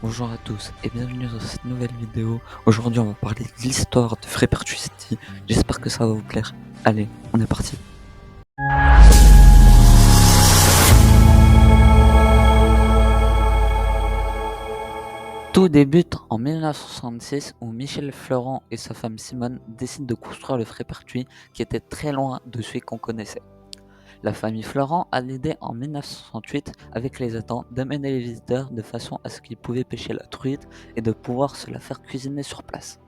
Bonjour à tous et bienvenue dans cette nouvelle vidéo. Aujourd'hui on va parler de l'histoire de Freepertu City. J'espère que ça va vous plaire. Allez, on est parti. Tout débute en 1966 où Michel Florent et sa femme Simone décident de construire le Freepertuis qui était très loin de celui qu'on connaissait. La famille Florent a l'idée en 1968 avec les habitants d'amener les visiteurs de façon à ce qu'ils pouvaient pêcher la truite et de pouvoir se la faire cuisiner sur place.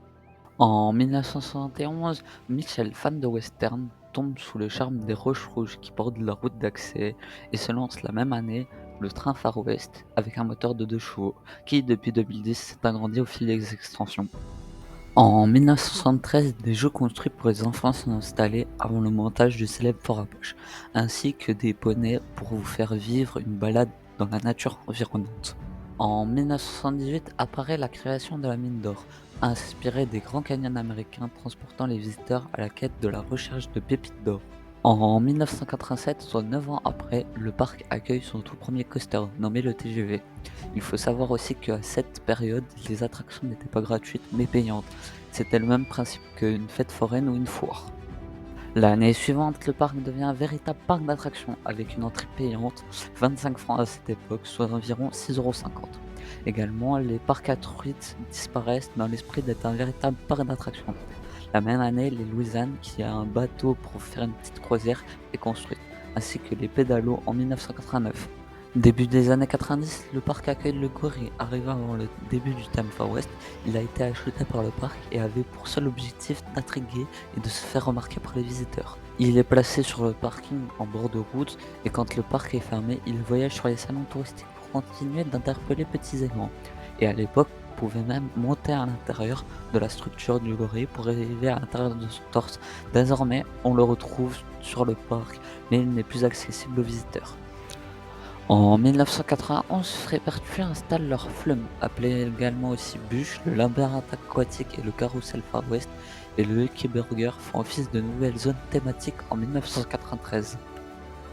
En 1971, Michel, fan de western, tombe sous le charme des roches rouges qui bordent la route d'accès et se lance la même année le train Far West avec un moteur de 2 chevaux qui, depuis 2010, s'est agrandi au fil des extensions. En 1973, des jeux construits pour les enfants sont installés avant le montage du célèbre Fort Apache, ainsi que des poneys pour vous faire vivre une balade dans la nature environnante. En 1978 apparaît la création de la mine d'or, inspirée des grands canyons américains transportant les visiteurs à la quête de la recherche de pépites d'or. En 1987, soit 9 ans après, le parc accueille son tout premier coaster, nommé le TGV. Il faut savoir aussi qu'à cette période, les attractions n'étaient pas gratuites mais payantes. C'était le même principe qu'une fête foraine ou une foire. L'année suivante, le parc devient un véritable parc d'attractions avec une entrée payante, 25 francs à cette époque, soit environ 6,50 €. Également, les parcs à truites disparaissent dans l'esprit d'être un véritable parc d'attractions. La même année, les Louisanne, qui a un bateau pour faire une petite croisière, est construite, ainsi que les pédalos en 1989. Début des années 90, le parc accueille le Gorille. Arrivé avant le début du thème Far West, il a été acheté par le parc et avait pour seul objectif d'intriguer et de se faire remarquer par les visiteurs. Il est placé sur le parking en bord de route et quand le parc est fermé, il voyage sur les salons touristiques pour continuer d'interpeller petits et grands. Et à l'époque, on pouvait même monter à l'intérieur de la structure du gorille pour arriver à l'intérieur de son torse. Désormais, on le retrouve sur le parc, mais il n'est plus accessible aux visiteurs. En 1991, Freepertu installe leur FLUM, appelé également aussi Bûche, le labyrinthe aquatique et le carrousel Far West, et le Lucky Burger font office de nouvelles zones thématiques en 1993.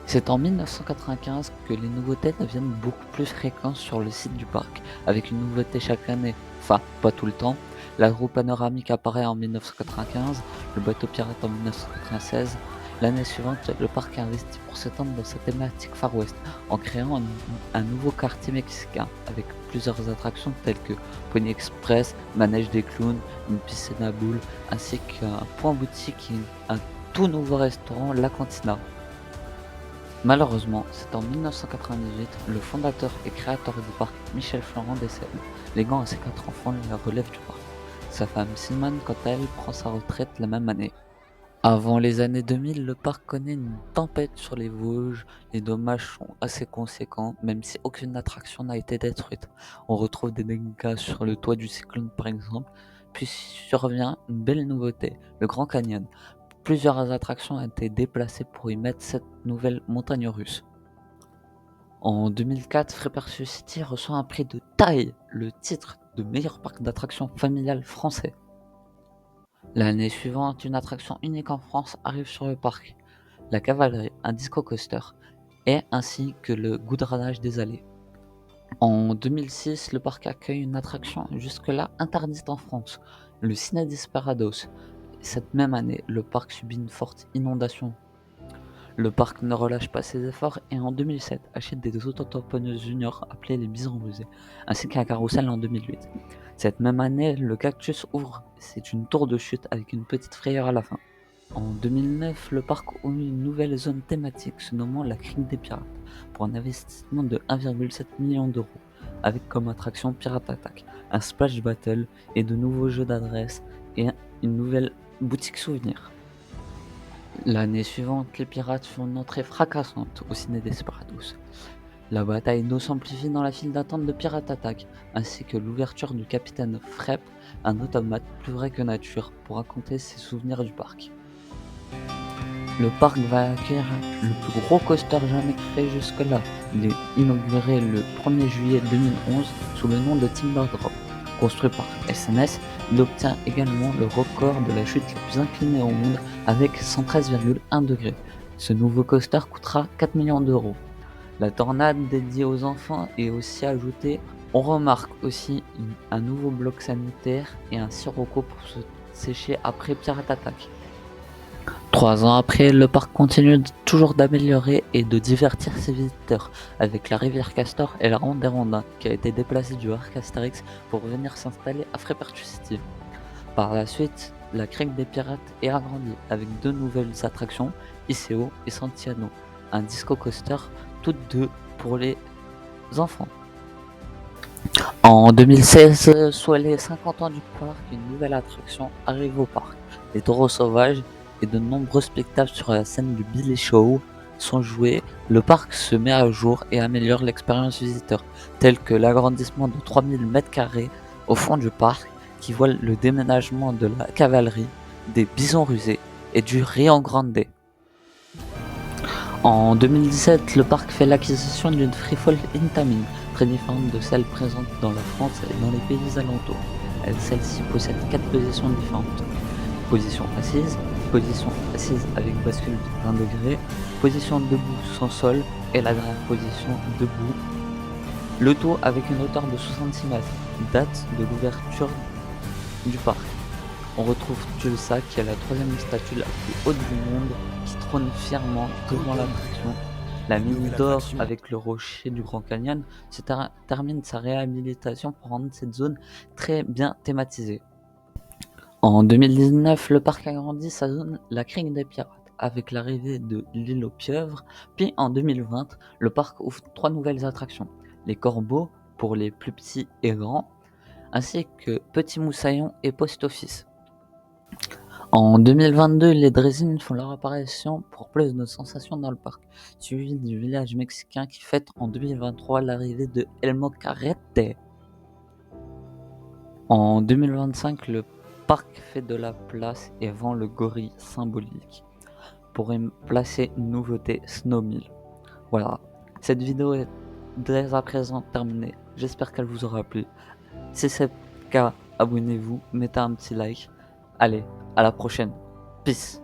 C'est en 1995 que les nouveautés deviennent beaucoup plus fréquentes sur le site du parc, avec une nouveauté chaque année, enfin pas tout le temps. La roue panoramique apparaît en 1995, le bateau pirate en 1996. L'année suivante, le parc investit pour s'étendre dans sa thématique Far West, en créant un nouveau quartier mexicain, avec plusieurs attractions telles que Pony Express, Manège des clowns, une piscine à boules, ainsi qu'un point boutique et un tout nouveau restaurant, La Cantina. Malheureusement, c'est en 1998, le fondateur et créateur du parc, Michel Florent, décède, léguant à ses 4 enfants la relève du parc. Sa femme Simone, quant à elle, prend sa retraite la même année. Avant les années 2000, le parc connaît une tempête sur les Vosges. Les dommages sont assez conséquents, même si aucune attraction n'a été détruite. On retrouve des dégâts sur le toit du cyclone par exemple, puis survient une belle nouveauté, le Grand Canyon. Plusieurs attractions ont été déplacées pour y mettre cette nouvelle montagne russe. En 2004, Freepertu City reçoit un prix de taille, le titre de meilleur parc d'attractions familial français. L'année suivante, une attraction unique en France arrive sur le parc, la cavalerie, un disco coaster, et ainsi que le goudronnage des allées. En 2006, le parc accueille une attraction jusque-là interdite en France, le Ciné Desperados. Cette même année, le parc subit une forte inondation. Le parc ne relâche pas ses efforts et en 2007 achète des autotamponneuses juniors appelées les Bisons rusés, ainsi qu'un carrousel en 2008. Cette même année, le Cactus ouvre, c'est une tour de chute avec une petite frayeur à la fin. En 2009, le parc ouvre une nouvelle zone thématique se nommant la Crique des Pirates, pour un investissement de 1,7 million d'euros, avec comme attraction Pirate Attack, un splash battle et de nouveaux jeux d'adresse et une nouvelle boutique souvenir. L'année suivante, les pirates font une entrée fracassante au Ciné Desperados. La bataille d'eau s'amplifie dans la file d'attente de Pirate Attack, ainsi que l'ouverture du Capitaine Frepp, un automate plus vrai que nature, pour raconter ses souvenirs du parc. Le parc va accueillir le plus gros coaster jamais créé jusque-là. Il est inauguré le 1er juillet 2011 sous le nom de Timber Drop. Construit par SNS, il obtient également le record de la chute la plus inclinée au monde avec 113,1 degrés. Ce nouveau coaster coûtera 4 millions d'euros. La tornade dédiée aux enfants est aussi ajoutée On remarque aussi un nouveau bloc sanitaire et un sirocco pour se sécher après Pirate Attack. 3 ans après, le parc continue toujours d'améliorer et de divertir ses visiteurs avec la rivière Castor et la ronde des Rondins qui a été déplacée du parc Astérix pour venir s'installer à Frépertuis City. Par la suite, la crique des pirates est agrandie avec 2 nouvelles attractions, ICO et Santiano, un disco coaster, toutes deux pour les enfants. En 2016, soit les 50 ans du parc, une nouvelle attraction arrive au parc. Les taureaux sauvages et de nombreux spectacles sur la scène du Billy Show sont joués. Le parc se met à jour et améliore l'expérience visiteur, tel que l'agrandissement de 3000 m² au fond du parc qui voit le déménagement de la cavalerie, des bisons rusés et du Rio Grande. En 2017, le parc fait l'acquisition d'une Freefall Intamin, très différente de celle présente dans la France et dans les pays alentours. Celle-ci possède 4 positions différentes. Position assise avec bascule de 20 degrés, position debout sans sol et la dernière position debout. Le tout avec une hauteur de 66 mètres, date de l'ouverture du parc. On retrouve Tulsa qui est la 3e statue la plus haute du monde qui trône fièrement devant l'attraction. La mine d'or avec le rocher du Grand Canyon termine sa réhabilitation pour rendre cette zone très bien thématisée. En 2019, le parc agrandit sa zone, la crique des pirates, avec l'arrivée de l'île aux pieuvres. Puis en 2020, le parc ouvre 3 nouvelles attractions. Les corbeaux pour les plus petits et grands, ainsi que Petit Moussaillon et Post Office. En 2022, les draisines font leur apparition pour plus de sensations dans le parc, suivi du village mexicain qui fête en 2023 l'arrivée de El Mocarrete. En 2025, le parc fait de la place et vend le gorille symbolique pour y placer une nouveauté Snowmill. Voilà, cette vidéo est dès à présent terminée, j'espère qu'elle vous aura plu. Si c'est le cas, abonnez-vous, mettez un petit like. Allez, à la prochaine. Peace.